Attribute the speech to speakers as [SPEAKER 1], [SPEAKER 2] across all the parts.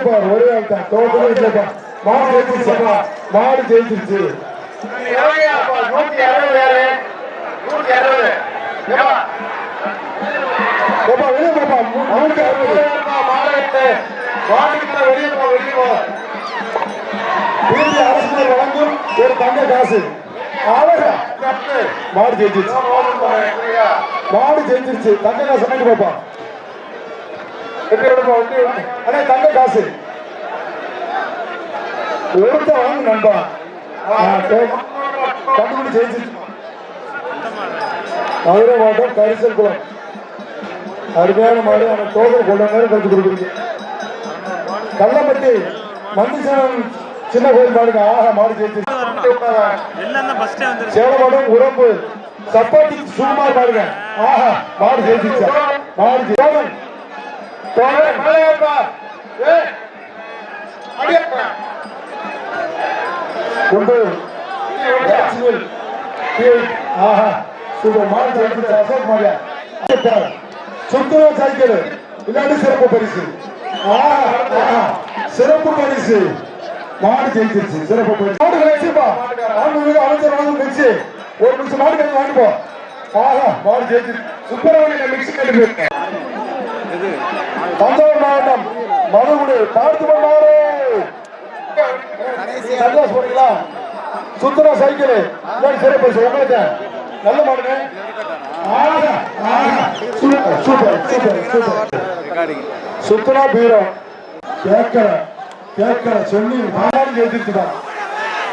[SPEAKER 1] இல்லப்பா ஒரே ஆள்தா டோக்கன் இல்லப்பா மாடு ஜெயிச்சிருச்சப்பா மாடு ஜெயிச்சிருச்சு
[SPEAKER 2] 160
[SPEAKER 1] ஏப்பா வெளியே போப்பா 160 வீட்டு அரசு வழங்கும் ஒரு தங்க காசு மாடு ஜெயிச்சிருச்சு மாடு ஜெயிச்சிருச்சு தங்க காசு வாங்கி பாப்பா அண்ணா தங்க காசு ஒருத்த வாங்க நண்பா கண்டுபிடி ஜெயிச்சிருச்சு மதுரை மாவட்டம் கரிசல் குளம் அருமையான மாடு அந்த டோக்கன் கொண்ட நேரம் கழிச்சு கொடுக்குறீங்க கள்ளப்பட்டி மந்திசனம் சின்ன கோயில் மாடுங்க ஆஹா மாடு ஜெயிச்சிருச்சு சேலமாடம் உடம்பு சப்பாத்தி சுகுமார் மாடுங்க ஆஹா மாடு ஜெயிச்சிருச்சா மாடு கொண்டு ஆஹா சூப்பர் மாடு ஜெயிச்சிருச்சு அசோக் மாடியா சுத்தமா சைக்கிள் விளையாட்டு சிறப்பு பரிசு சிறப்பு பரிசு மாடு ஜெயிச்சிருச்சு சிறப்பு பரிசு மாடு கிடைச்சுப்பா அமைச்சர் வாங்க மிக்சி ஒரு நிமிஷம் மாடு கட்டி வாங்கிப்போ ஆஹா மாடு ஜெயிச்சிருச்சு சுப்பிரமணிய மிக்சி கட்டி போயிருக்கேன் தஞ்சாவூர் மாவட்டம் மனுகுடி பார்த்து மாடு சந்தோஷ் போறீங்களா சுத்தமா சைக்கிள் சிறப்பு பரிசு உங்களுக்கு நல்ல மாடுங்க சுத்தனா பீரம் கேட்கல சொல்லி மாநாடு எழுதிருச்சுதான்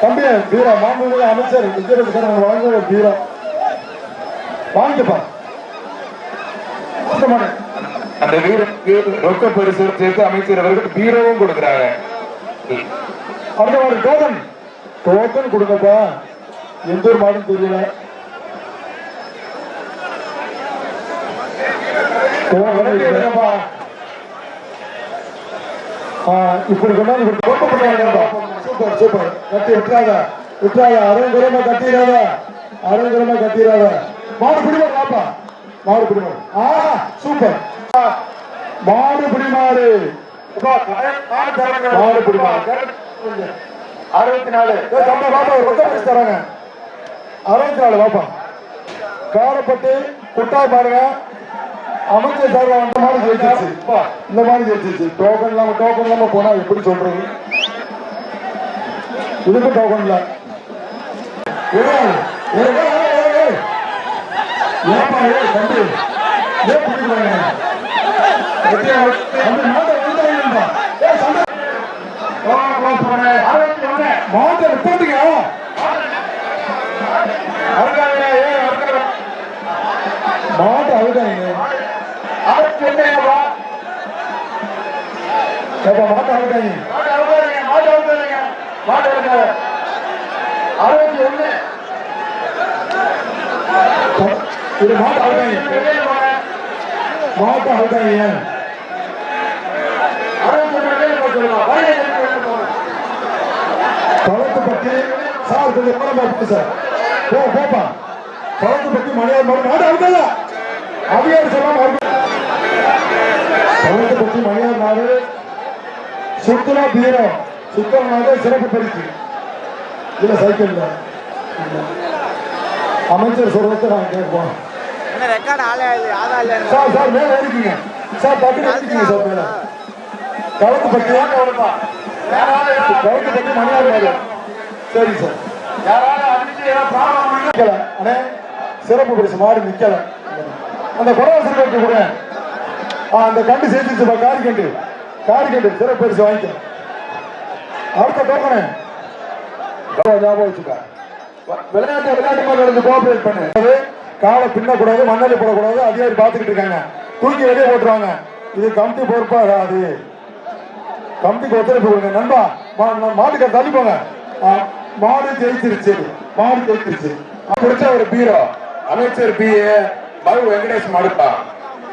[SPEAKER 1] தம்பி பீரம் மாண்புமிகு அமைச்சர் விஜயபாஸ்கர் வாங்க ஒரு பீரம் வாங்கிப்பா
[SPEAKER 2] அந்த வீரருக்கு ரொக்க பரிசு சேர்த்து அமைச்சர் அவர்கள் பீரோவும் கொடுக்குறாங்க
[SPEAKER 1] அந்த மாதிரி டோக்கன் கொடுங்கப்பா எந்த ஒரு மாடும் தெரியல இப்படி கொண்டாந்து சூப்பர் சூப்பர் கட்டி விட்டுறாத அருங்கரமா கட்டிடாத மாடு பிடிமாடு வாப்பா மாடு பிடிமாடு ஆஹா சூப்பர் மாடு பிடிமாடு 64 பாப்பா ரொக்க பரிசு தராங்க 64 வாப்பா காரப்பட்டு குட்டா பாருங்க அமைச்சர் சார் அந்த மாதிரி ஜெயிச்சிருச்சு இந்த மாதிரி ஜெயிச்சிருச்சு டோக்கன் இல்லாம போனா எப்படி சொல்றது இதுக்கு டோக்கன் இல்ல தம்பி மாட்டை ரிப்போர்ட்டுங்க மாட்டு அழுதாங்க மாட்டு அழுதாங்க இது மாட்டு அழுதாங்க பழத்தை பற்றி சார் கொஞ்சம் சார் போப்பா பழத்தை பற்றி மணியார் மாடு அழுதா அதிகாரி சொல்லாம பழத்தை பற்றி மணியார் மாடு சுத்தனா பீரம் சுத்தமாக சிறப்பு பரிசு இல்ல சைக்கிள் அமைச்சர் சொல்றத நான் கேட்போம் சார் மேல இருக்கீங்க சார் பக்கத்துல இருக்கீங்க சார் மேல கலத்து பத்தி மணியார் மாடு சரி சார் அண்ணே சிறப்பு பரிசு மாடு நிக்கல அந்த குடவாசல் கூட அந்த கண்டு சேர்த்துச்சுப்பா காரிக்கண்டு சிறப்பு பரிசு வாங்கிக்க அடுத்த டோக்கனு ஞாபகம் வச்சுக்க விளையாட்டு மாதிரி கோஆபரேட் பண்ணு காலை பின்னக்கூடாது மண்ணலி போடக்கூடாது அதிகாரி பார்த்துக்கிட்டு இருக்காங்க தூக்கி வெளியே போட்டுருவாங்க இது கமிட்டி பொறுப்பா அது கமிட்டிக்கு ஒத்துழைப்பு கொடுங்க நண்பா மாட்டுக்கு தள்ளி போங்க மாடு ஜெயிச்சிருச்சு
[SPEAKER 2] பிடிச்ச ஒரு பீரோ அமைச்சர் பிஏ மது வெங்கடேஷ் மாடுப்பா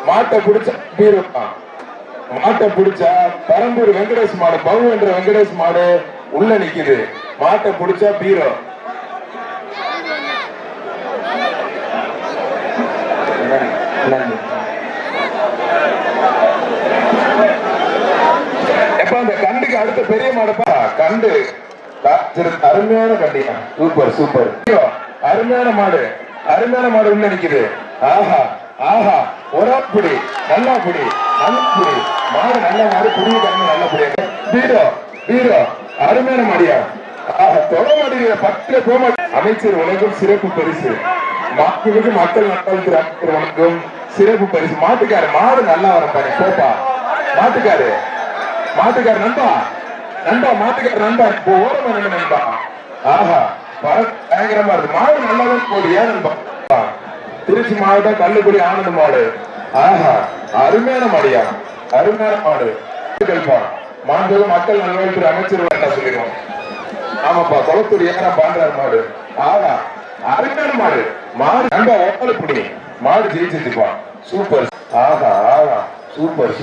[SPEAKER 2] மாட்டை பிடிச்ச பீரோப்பா மாட்டை பிடிச்சா பெரம்பூர் வெங்கடேஷ் மாடு பவு என்ற வெங்கடேஷ் மாடு உள்ள நிக்குது மாட்டை பிடிச்சா பீரோ எப்ப அந்த கண்டுக்கு அடுத்த பெரிய மாடுப்பா கண்டு அருமையான கண்டியா சூப்பர் சூப்பர் அருமையான மாடு உள்ள நிக்குது ஆஹா ஆஹா ஒரு புடி நல்லா புடி மாடு நல்ல மாடு புடிய கண்ணு நல்ல புடி வீரோ அருமையான மாடியா ஆஹா தொட மாட்டேங்கிற பத்துல போக மாட்டேன் அமைச்சர் உலகம் சிறப்பு பரிசு மாட்டுக்கு மக்கள் நலத்துறை வணக்கம் சிறப்பு பரிசு மாட்டுக்காரு மாடு நல்லா வரப்பாரு போப்பா மாட்டுக்காரு நண்பா மாட்டுக்காரு நண்பா இப்போ ஓரமா நண்பா ஆஹா பயங்கரமா இருக்கு மாடு நல்லாதான் போடு ஏன் நண்பா திருச்சி மாவட்டம் கள்ளுக்குடி ஆனந்த மாடு ஆஹா அருமையான மாடியா அருமையான மாடு மாண்பு மக்கள் நல்வாழ்வுத்துறை அமைச்சர் வேண்டாம் சொல்லிடுவோம் ஆமாப்பா குளத்தூர் ஏன்னா பாண்டார் மாடு ஆஹா அருமையான மாடு நண்பா ஓட்டலுக்குடி மாடு ஜெயிச்சிருப்பா சூப்பர் ஆஹா சூப்பர்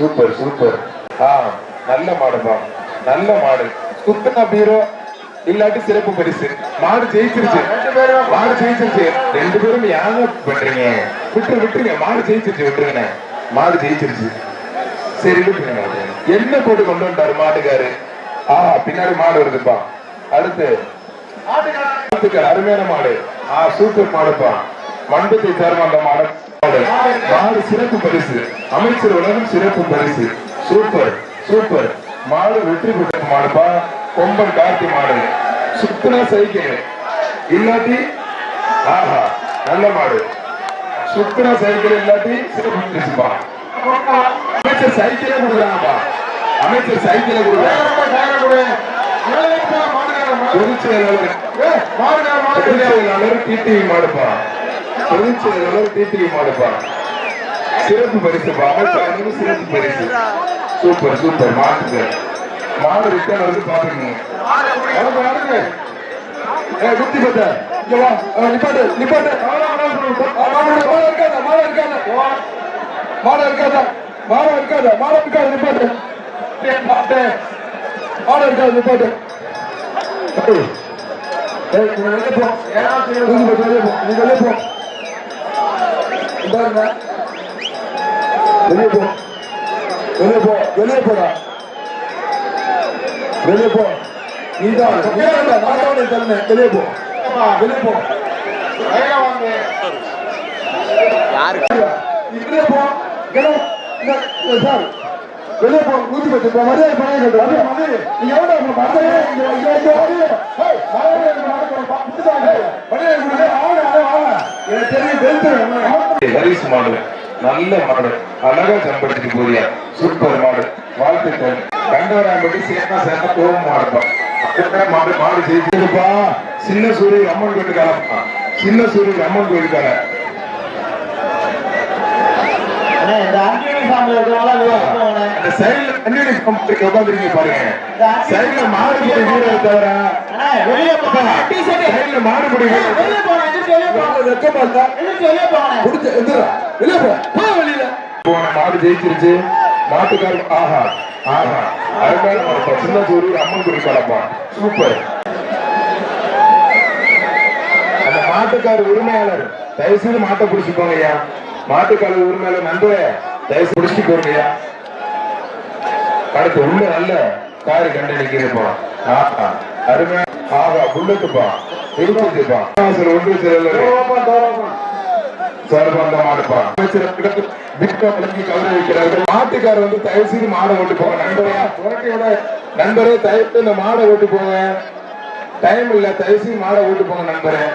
[SPEAKER 2] நல்ல மாடுப்பா நல்ல மாடு சுத்தனா பீரோ இல்லாட்டி சிறப்பு பரிசு மாடு ஜெயிச்சிருச்சு ரெண்டு பேரும் யாங்க பண்றீங்க விட்டுருங்க மாடு ஜெயிச்சிருச்சு விட்டுருங்க மாடு ஜெயிச்சிருச்சு சரி விட்டுருங்க என்ன போட்டு கொண்டு வந்துட்டாரு மாட்டுக்காரு பின்னாடி மாடு வருதுப்பா அடுத்து அருமையான மாடு சூப்பர் மாடுப்பா மண்டபத்தை சார்ந்த அந்த மாடு சிறப்பு பரிசு அமைச்சர் உலகம் சிறப்பு பரிசு சூப்பர் மாடு வெற்றி பெற்ற மாடுப்பா கொம்பன் கார்த்தி மாடு சுத்தனா சைக்கிள் இல்லாட்டி ஆஹா நல்ல மாடு சுத்தனா சைக்கிள் இல்லாட்டி சிறப்பு பரிசுப்பா அமைச்சர் சைக்கிளே கொடுக்குறாங்கப்பா அமைச்சர் சைக்கிளே கொடுக்குறாங்க பொதுச்செயலாளர் டிடிவி மாடுப்பா சிறப்பு பரிசுப்பா அமைச்சர் சிறப்பு பரிசு சூப்பர் மாடு ரிட்டர்ன் வந்து பாத்துக்கணும் குத்தி பத்த நிப்பாட்டு நிப்பாட்டு வெளியே போ நீதான் வெளியே போ இப்படியே போ சார் வெளியே போ ஊத்தி பத்து மரியாதை பண்ணி நீங்க ஹரிஸ் மாடு நல்ல மாடு அழகா சம்படுத்திட்டு போறியா சூப்பர் மாடு வாழ்த்துக்கள் கண்டவராம்பட்டி சேர்ந்தா கோவம் மாடுப்பா மாடு ஜெயிச்சிருப்பா சின்ன சூரியன் அம்மன் கோயிலுக்காரப்பா சின்ன சூரியன் அம்மன் கோயிலுக்கார மாடு ஜெயிச்சிருச்சு மாட்டுக்கார ஆஹா சின்ன சூரியன் அம்மன் கோயிலுக்காரப்பா சூப்பர் அந்த மாட்டுக்கார உரிமையாளர் தயவு செய்து மாட்டை பிடிச்சுக்கோங்க ஐயா மாட்டுக்கால உரிமையாளர் நண்பரே தயவு பிடிச்சிட்டு போறீங்க அடுத்து உள்ள நல்ல காரி கண்டு நிக்கிறப்பா அருமையா புல்லட்டுப்பா திருப்பதிப்பா ஒன்று சார்பாந்த மாடுப்பா கௌரவிக்கிறார்கள் மாட்டுக்காரர் வந்து தயவு செய்து மாடை ஓட்டு போங்க நண்பரே தயவு இந்த மாடை ஓட்டு போங்க டைம் இல்ல தயவு செய்து மாடை ஓட்டு போங்க நண்பரே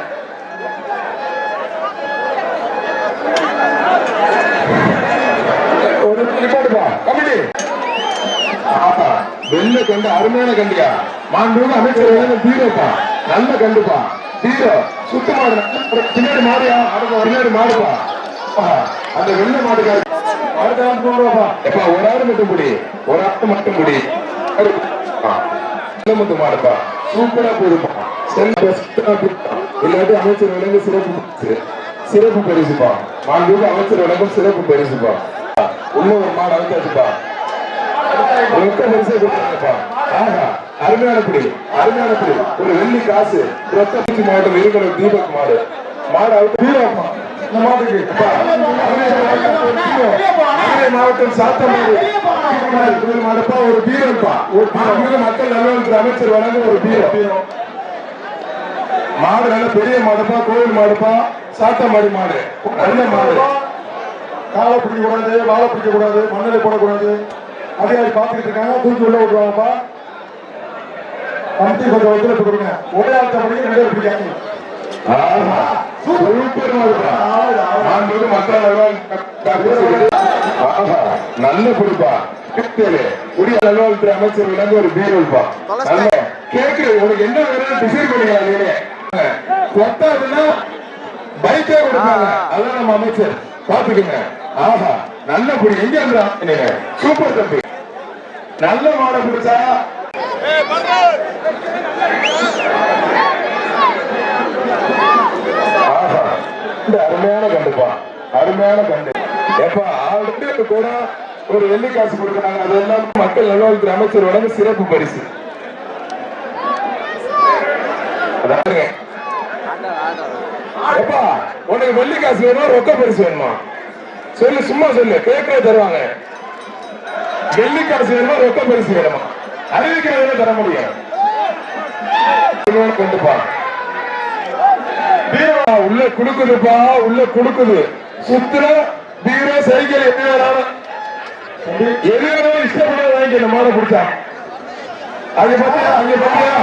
[SPEAKER 2] வெள்ள கண்டு அருமையான கண்டியா மாண்பு அமைச்சர் பீரோப்பா நல்ல கண்டுப்பா பீரோ சுத்த மாடு பின்னாடி மாடியா பின்னாடி மாடுப்பா அந்த வெள்ள மாடுக்காரு ஒரு ஆடு மட்டும் முடி மட்டும் மாடுப்பா சூப்பரா போடுப்பா இல்லாட்டி அமைச்சர் விலங்கு சிறப்பு பரிசுப்பா மாண்பு அமைச்சர் விலங்கும் சிறப்பு பரிசுப்பா உள்ள ஒரு மாடு அழுத்தாச்சுப்பா அருமையான புடி ஒரு வெள்ளி காசு மாவட்டம் இருக்கிற தீபக் மாடு அவுட்
[SPEAKER 1] இந்த மாட்டுக்கு மதுரை மாவட்டம் சாத்தமாடு மாடுப்பா ஒரு பீரப்பா ஒரு மக்கள் நல்வாழ்வுத்துறை அமைச்சர் வழங்க ஒரு பீரம் மாடு நல்ல பெரிய மாடுப்பா கோவில் மாடுப்பா சாத்தமாடி மாடு நல்ல மாடு காலை பிடிக்க கூடாது வாழை பிடிக்க கூடாது மண்ணில் போடக்கூடாது அதிகாரி பார்த்துக்கிட்டு இருக்காங்க தூக்கி உள்ள விட்டுருவாங்கப்பா கமிட்டி கொஞ்சம் ஒத்துழைப்பு கொடுங்க ஒரே ஆட்டம் படிக்க 2 பேர் பிடிக்காங்க நல்ல குடிப்பா குடிய நல்வாழ்வுத்துறை அமைச்சர் விளங்க ஒரு பீரோப்பா கேக்குறது உனக்கு என்ன வேணும் டிசைட் பண்ணிக்கலாம் நீங்க கொத்தாதுன்னா பைக்கே கொடுப்பாங்க அதான் நம்ம அமைச்சர் பாத்துக்கங்க ஆஹா நல்ல குடி எங்க இருந்தா நீங்க சூப்பர் தம்பி நல்ல மாடை பிடிச்சா அருமையான கண்டுப்பா அருமையான கண்டு எப்ப ஆல்ரெடி கூட ஒரு வெள்ளி காசு கொடுக்கறாங்க அதெல்லாம் மக்கள் நல்வாழ்வுத்துறை அமைச்சர் வழங்க சிறப்பு பரிசு எப்பா உனக்கு வெள்ளி காசு வேணுமா ரொக்க பரிசு வேணுமா சொல்லு சும்மா சொல்லு கேட்க தருவாங்க வெள்ளி காசு வேணுமா ரொக்க பரிசு வேணுமா அறிவிக்க தர முடியும் கொண்டுப்பா உள்ள குடுக்குதுப்பா உள்ள குடுக்குது சுத்துற பீரோ சைக்கிள் எது வேணாலும் இஷ்டப்பட வாங்கி இந்த மாடை பிடிச்சா அது பத்தியா அங்க பத்தியா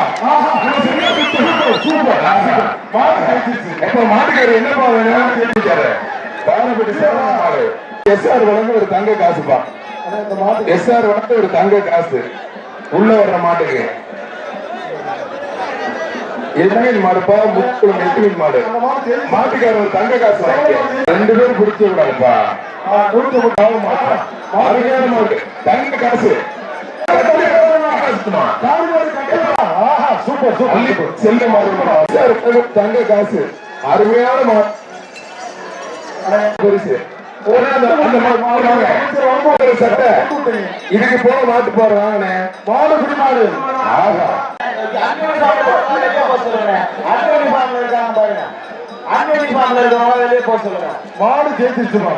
[SPEAKER 1] எப்ப மாட்டுக்காரு என்னப்பா வேணும் கேட்டுக்காரு மாடு எஸ்ஆர் வழங்க ஒரு தங்க காசுப்பா எஸ்ஆர் வழங்க ஒரு தங்க காசு உள்ள வர்ற மாட்டுக்கு எத்தனை மாடுப்பா முக்குளம் எத்தனை மாடு மாட்டுக்கார ஒரு தங்க காசு 2 பேரும் குடிக்க கூடாதுப்பா அருமையான மாடு தங்க காசு செல்ல மாடு தங்க காசு அருமையான மாடு பரிசு சட்டை இதுக்கு போன மாட்டு போறாங்க மாடு குடி மாடு ஆகா மாடு ஜெயிச்சிருச்சுமா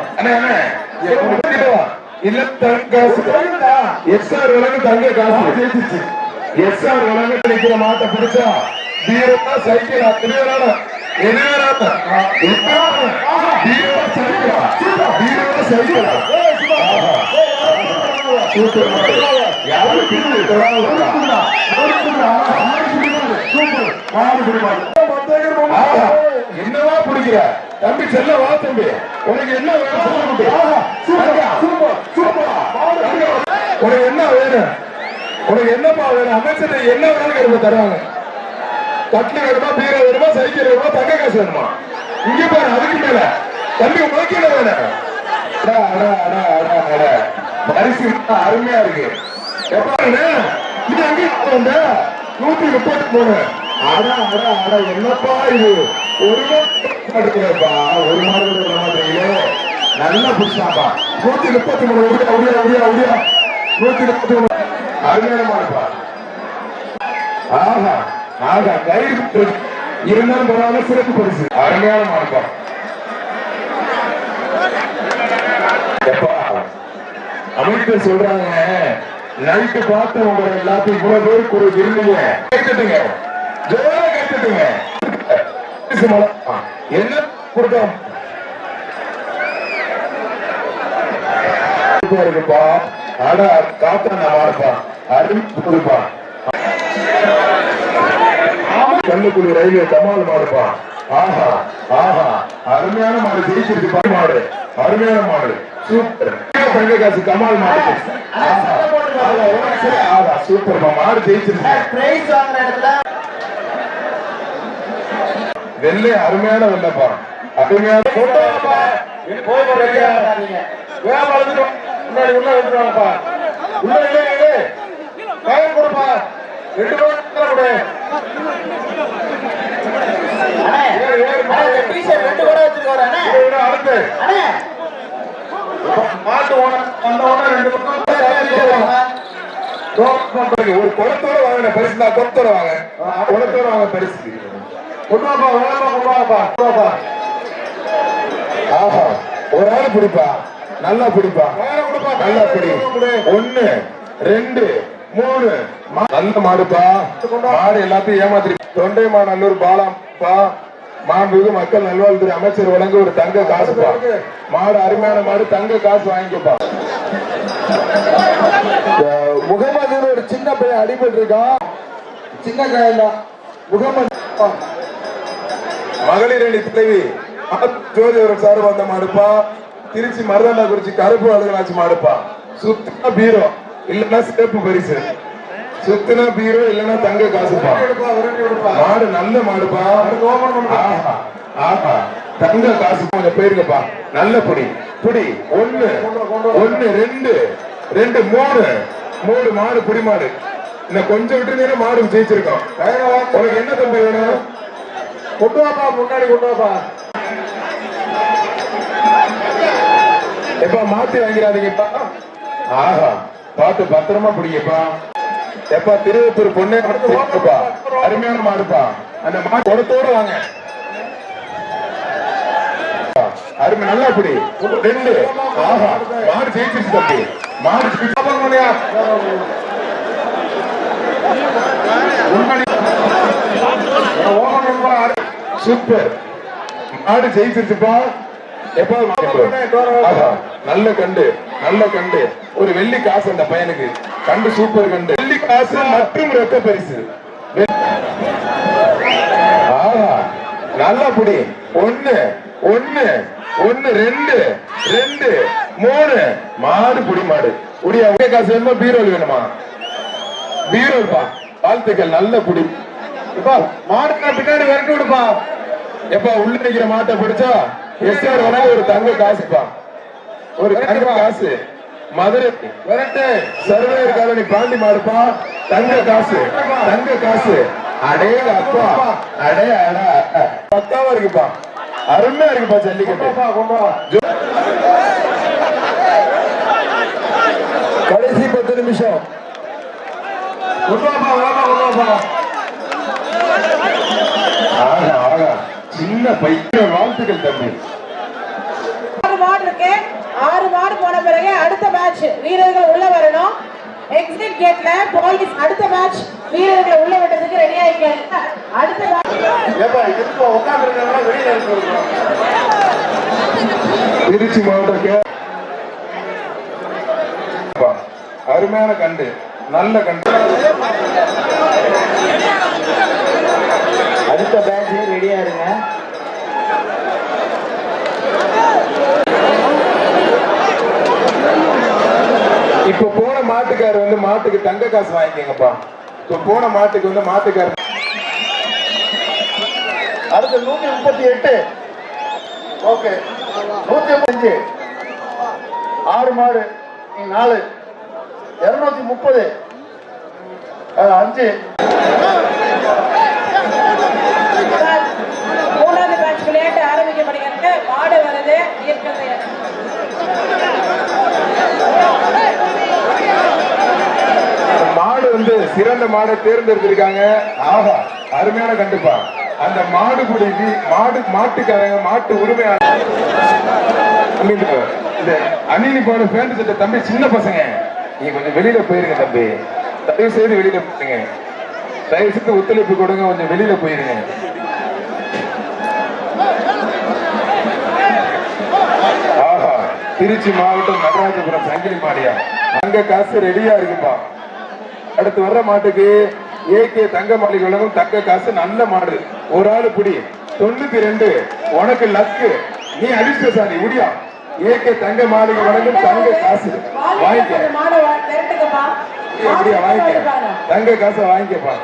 [SPEAKER 1] இல்ல எஸ்ஆர் வழங்க தங்க காசு ஜெயிச்சிச்சு எஸ்ஆர் வழங்க நிக்கிற மாட்டை பிடிச்சா பீரோ சைக்கிள் என்னவா பிடிக்கிற தம்பி செல்ல வா தம்பி உனக்கு என்ன வேணும் உனக்கு என்ன வேணும் உனக்கு என்னப்பா வேணும் அமைச்சர் என்ன வேணும் தருவாங்க கட்லி வேணுமா பீரோ வேணுமா சைக்கிள் வேணுமா தங்க காசு வேணுமா இங்க பாரு அதுக்கு மேல தம்பி உனக்கு என்ன வேணும் பரிசு அருமையா இருக்கு எப்ப இது அங்கே 133 என்னப்பா இது ஒரு எடுக்கிறப்பா ஒரு மாடு நல்லா புடிச்சாப்பா 133 ஒடியா 133 அருமையான மாடுப்பா ஆஹா ஆகா கயிறு இருந்தாலும் பரவாயில்ல சிறப்பு பரிசு அருமையான மாடுப்பா அமைச்சர் சொல்றாங்க நைட்டு பார்த்து உங்களை எல்லாத்தையும் இவ்வளவு பேருக்கு ஒரு விரும்புங்க கேட்டுட்டுங்க ஜோரா கேட்டுட்டுங்க என்ன கொடுத்தோம் இருக்குப்பா அட காத்தா நான் வாடப்பா அறிவிப்பா கண்ணுக்குடி ரயில்வே கமால் மாடுப்பா ஆஹா ஆஹா அருமையான மாடு ஜெயிச்சிருக்கு மாடு அருமையான மாடு சூப்பர் தங்க காசு கமால் மாடு சூப்பர் மாடு ஜெயிச்சிருக்கு வெள்ளை அருமையான வெள்ளப்பா அருமையான ஒரு குளத்தோட வாங்க பரிசு தான் குளத்தோட வாங்க குளத்தோட வாங்க பரிசு கொண்டாப்பா வேணாமா கொண்டாப்பா
[SPEAKER 2] ஆஹா ஒரு ஆள் பிடிப்பா நல்லா பிடிப்பா நல்லா பிடி 1 2 3 நல்ல மாடுப்பா மாடு எல்லாத்தையும் ஏமாத்திரி தொண்டைமாநல்லூர் பாலாம்பா மாண்புமிகு மக்கள் நல்வாழ்வுத்துறை அமைச்சர் வழங்க ஒரு தங்க காசுப்பா மாடு அருமையான மாடு தங்க காசு வாங்கிக்கப்பா முகமது ஒரு சின்ன பையன் அடிபட்டு இருக்கான் சின்ன காயம் முகமது மகளிர் அணி தலைவி ஜோதிவர் சார் வந்த மாடுப்பா திருச்சி மருதண்டா குறிச்சி கருப்பு அழகனாச்சு மாடுப்பா சுத்தினா பீரோ இல்லன்னா சிறப்பு பரிசு சுத்தினா பீரோ இல்லன்னா தங்க காசுப்பா மாடு நல்ல மாடுப்பா ஆஹா ஆஹா தங்க காசு கொஞ்சம் போயிருக்கப்பா நல்ல புடி புடி 1 1 2 2 3 மாடு புடி மாடு இன்னும் கொஞ்சம் விட்டு மாடு ஜெயிச்சிருக்கோம் உனக்கு என்ன தம்பி வேணும் கொண்டு வாப்பா முன்னாடி கொண்டு வாப்பா எப்பா மாத்தி வாங்கிறாதீங்கப்பா ஆஹா பார்த்து பத்திரமா பிடிங்கப்பா எப்பா திருவத்தூர் பொண்ணே வாங்கப்பா அருமையான மாடுப்பா அந்த மாடு கொடுத்தோட வாங்க அருமை நல்லா பிடி 2 ஆஹா மாடு ஜெயிச்சிருச்சு தம்பி மாடு சூப்பர் மாடு ஜெயிச்சிருச்சுப்பா எப்ப நல்ல கண்டு நல்ல கண்டு ஒரு வெள்ளி காசு அந்த பையனுக்கு கண்டு சூப்பர் கண்டு வெள்ளி காசு மற்றும் ரொக்க பரிசு நல்லா புடி 1 1 1 2 2 3 மாடு புடி மாடு புடி அவங்க காசு வேணுமா பீரோல் வேணுமா பீரோல்பா வாழ்த்துக்கள் நல்ல புடி மாடு பின்னாடி விரட்டி விடுப்பா எப்ப உள்ள நிக்கிற மாட்டை பிடிச்சா எஸ்ஆர் வர ஒரு தங்க காசுப்பா ஒரு தங்க காசு மதுரை விரட்டு சர்வேயர் காலனி பாண்டி மாடுப்பா தங்க காசு தங்க காசு அடே அப்பா அடே அடா பக்காவா இருக்குப்பா அருமையா இருக்குப்பா ஜல்லிக்கட்டு கடைசி 10 நிமிஷம் ஆகா ஆகா சின்ன பையன் வாழ்த்துக்கள் தம்பி
[SPEAKER 3] 6 மாடு இருக்கு 6 மாடு போன பிறகு அடுத்த மேட்ச் வீரர்கள் உள்ள வரணும் எக்ஸிட் கேட்ல போலீஸ் அடுத்த மேட்ச் வீரர்களை உள்ள விட்டதுக்கு ரெடி ஆயிட்டாங்க அடுத்த
[SPEAKER 2] திருச்சி மாவட்டம் அருமையான கண்டு நல்ல கண்டு
[SPEAKER 4] அடுத்த பேட்ச் ரெடியா இருங்க
[SPEAKER 2] இப்ப போன மாட்டுக்காரர் வந்து மாட்டுக்கு தங்க காசு வாங்கிக்கங்கப்பா இப்ப போன மாட்டுக்கு வந்து மாட்டுக்காரர்
[SPEAKER 1] அடுத்து 138 ஓகே 135 6 மாடு 4 230 5
[SPEAKER 3] மூணாவது மேட்ச் விளையாட்டு ஆரம்பிக்கப்படுகிறது மாடு வருது
[SPEAKER 2] மாடு வந்து சிறந்த மாடை தேர்ந்தெடுத்திருக்காங்க ஆஹா அருமையான கண்டுப்பா அந்த மாடு பிடிச்சி மாட்டுக்காரங்க மாட்டு உரிமையாளர் இந்த அணினி போன பேண்ட் சட்டை தம்பி சின்ன பசங்க நீங்க கொஞ்சம் வெளியில போயிருங்க தம்பி தயவு செய்து வெளியில போயிருங்க தயவு செய்து ஒத்துழைப்பு கொடுங்க கொஞ்சம் வெளியில போயிருங்க ஆஹா திருச்சி மாவட்டம் நடராஜபுரம் சங்கிலி மாடியா அங்க காசு ரெடியா இருக்குப்பா அடுத்து வர்ற மாட்டுக்கு ஏகே தங்க மாளிகை வழங்கும் தங்க காசு நல்ல மாடு ஒரு ஆளு புடி 92 உனக்கு லக்கு நீ அதிர்ஷ்டசாலி முடியா ஏகே தங்க மாளிகை வழங்கும் தங்க காசு வாங்கிக்க வாங்கிக்க தங்க காசை வாங்கிக்கப்பா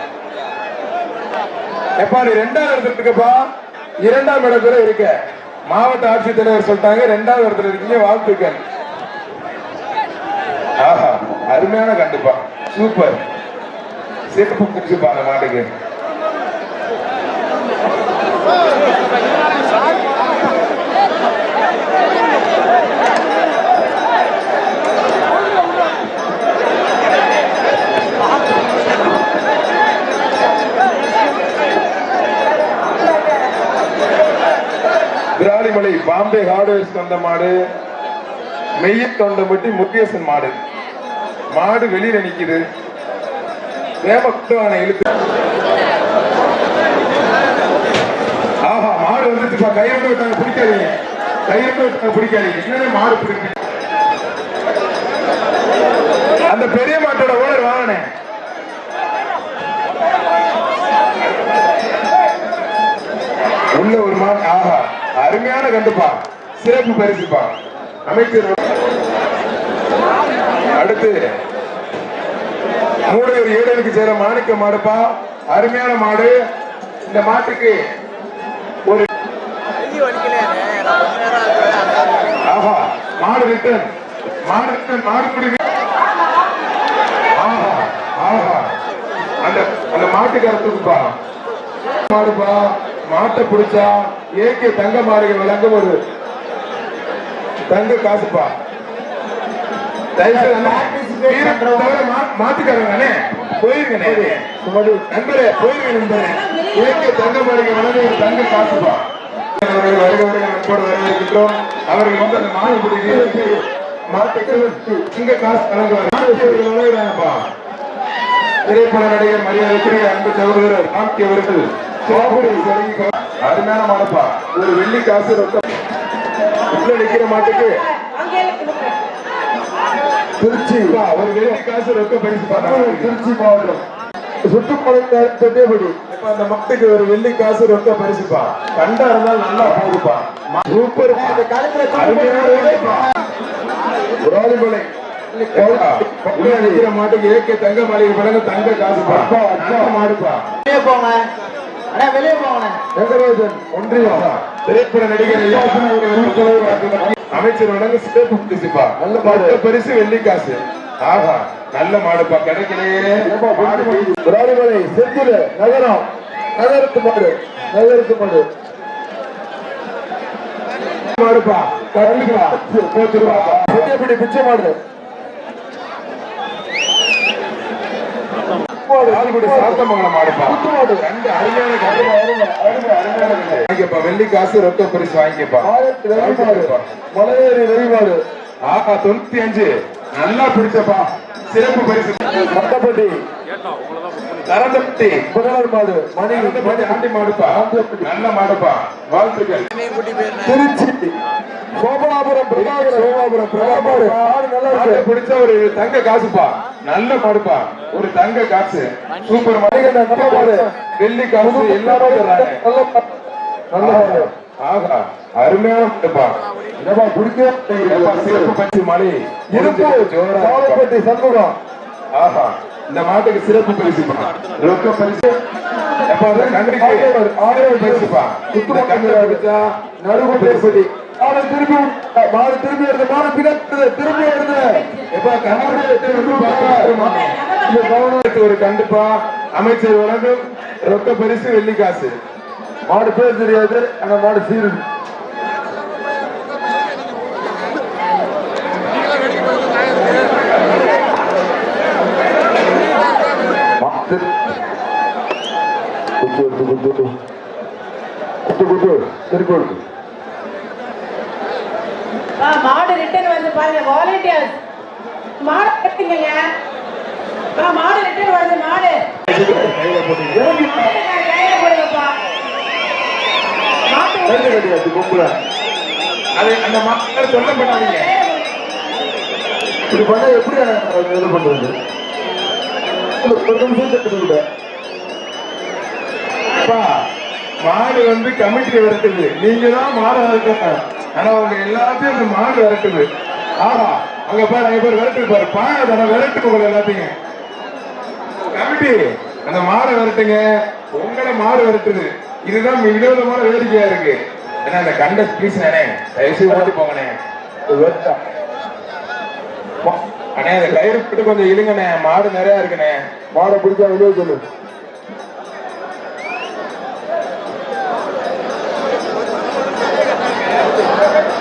[SPEAKER 2] எப்பா நீ 2வது இடத்துல இருக்கப்பா 2ஆம் இடத்துல இருக்க மாவட்ட ஆட்சித்தலைவர் சொல்லிட்டாங்க 2வது இடத்துல இருக்கீங்க வாழ்த்துக்கள் ஆஹா அருமையான கண்டுப்பா சூப்பர் சிறப்பு குடிச்சுப்பா அந்த மாட்டுக்கு விராலிமலை பாம்பே ஹார்ட்வேர்ஸ் வந்த மாடு, மெய்ய தொண்டம்பட்டி முருகேசன் மாடு. மாடு வெளியில நிக்குது, வேமக்குவான இழுத்து. ஆஹா, மாடு வந்துச்சுப்பா. கையோட விட்டாங்க, பிடிக்காதீங்க. கையோட விட்டாங்க, பிடிக்காதீங்க. என்னன்னு மாடு பிடிக்க. அந்த பெரிய மாட்டோட ஓனர் வாங்கினேன். உள்ள ஒரு மாடு. ஆஹா, அருமையான கண்டுப்பா, சிறப்பு பரிசுப்பா. அமைச்சர் அடுத்து மூடையூர் ஏடலுக்கு சேர மாணிக்க மாடுப்பா, அருமையான மாடு. இந்த மாட்டுக்கு ஒரு ஆஹா, மாடு ரிட்டன், மாடு ரிட்டன், மாடு குடி. ஆஹா ஆஹா, அந்த அந்த மாட்டுக்காரத்துக்குப்பா மாடுப்பா. மாட்டை பிடிச்சா ஏகே தங்க மாடுகள் வழங்கும் ஒரு தங்க காசுப்பா. மாட்டுக்காரங்க போயிருக்கே நண்பரே, போயிருக்க நண்பரே. ஏகே தங்க மாடுகள் வழங்கும் ஒரு தங்க காசுப்பா. வரவேற்கின்றோம். அவர்கள் வந்து அந்த மாடு பிடிக்க மாட்டுக்கு தங்க காசு வழங்குவாங்க. திரைப்பட நடிகர் மரியாதைக்குரிய அன்பு சகோதரர் ராம்கி அவர்கள் அருமையான மாடப்பா. ஒரு வெள்ளி காசு ரொக்கம் நிக்கிற மாட்டுக்கு திருச்சி ஒரு வெள்ளி காசு ரொக்க பரிசு. திருச்சி மாவட்டம் சுற்றுப்படி அந்த மக்களுக்கு ஒரு வெள்ளி காசு ரொக்க பரிசுப்பா. கண்டா இருந்தால் நல்லா போகுதுப்பா. சூப்பர் விராலிமலை மாட்டுக்கு ஏகே தங்க மாளிகை பழங்க தங்க காசு மாடுப்பா. ஒன்றியம் திரைப்பட நடிகர் அமைச்சர் வழங்க சிறப்பு பரிசுப்பா. நல்ல மாட்டு பரிசு வெள்ளி காசு. ஆஹா, நல்ல மாடுப்பா. கிடைக்கலையே.
[SPEAKER 1] விராலிமலை செந்தில் நகரம், நகரத்து மாடு, நகரத்து மாடு
[SPEAKER 2] மாடுப்பா. கருப்பா போச்சுருவா.
[SPEAKER 1] செட்டியப்படி பிச்சை மாடு.
[SPEAKER 2] வெள்ளி காசு ரொக்க பரிசு வாங்கிப்பா.
[SPEAKER 1] மலையேறி வெறிமாடு.
[SPEAKER 2] ஆஹா, 95 நல்லா பிடிச்சப்பா. சிறப்பு பரிசு.
[SPEAKER 1] மட்டப்பட்டி
[SPEAKER 2] தரந்தப்பட்டி
[SPEAKER 1] புகழர் மாடு, மணி
[SPEAKER 2] ஆண்டி மாடுப்பா. நல்ல மாடுப்பா, வாழ்த்துக்கள்.
[SPEAKER 1] திருச்சி சோமநாபுரம் சோமநாபுரம் பிரபாகர் ஆடு நல்லா இருக்கு.
[SPEAKER 2] பிடிச்ச ஒரு தங்க காசுப்பா. நல்ல மாடுப்பா, ஒரு தங்க காசு. சூப்பர் மணிகண்ட நல்ல மாடு, வெள்ளி காசு எல்லாரும் நல்ல மாடு. ஆகா, அருமையான மாடுப்பா. சிறப்பு பரிசு மலை
[SPEAKER 1] இருப்பட்டி சண்முகம்.
[SPEAKER 2] ஆஹா, இந்த மாட்டுக்கு சிறப்பு பரிசு ரொக்க பரிசு. பரிசுப்பா.
[SPEAKER 1] நடுவுப்பட்டி மாடு திரும்பி மாடு திரும்பி வருது. மாடு பின்னாடி திரும்பி வருது.
[SPEAKER 2] ஒரு கண்டுப்பா. அமைச்சர் வழங்கும் ரொக்க பரிசு வெள்ளி காசு.
[SPEAKER 1] மாடு பேர் தெரியாது, ஆனா மாடு சீருது.
[SPEAKER 3] மாடு ரிட்டர்ன் வந்து பாருங்க. வாலண்டியர்ஸ் மாடு கட்டுங்க. மாடு ரிட்டர்ன் வருது. மாடு கையில போடுங்கப்பா. மாட்டு
[SPEAKER 2] அந்த மக்கள் சொல்ல பண்ணாதீங்க.
[SPEAKER 1] இப்படி பண்ண எப்படி இது பண்றது?
[SPEAKER 2] மாடு வந்து கமிட்டி விரட்டுது. நீங்க தான் மாடு விரட்டணும். ஆனா அவங்க எல்லாத்தையும் அந்த மாடு விரட்டுது. ஆஹா, அங்க பாரு, அங்க பேர் விரட்டு பாரு. பாய விரட்டு போகல எல்லாத்தையும். கமிட்டி அந்த மாடை விரட்டுங்க. உங்களை மாடு விரட்டுது. இதுதான் வினோதமான வேடிக்கையா இருக்கு. ஏன்னா அந்த கண்ட பீஸ் நானே தயவுசெய்து ஓட்டி போங்கண்ணே. அண்ணே, அந்த கயிறு போட்டு கொஞ்சம் இழுங்கண்ணே. மாடு நிறைய இருக்குண்ணே.
[SPEAKER 1] மாடை பிடிச்சா வெளியே சொல்லு.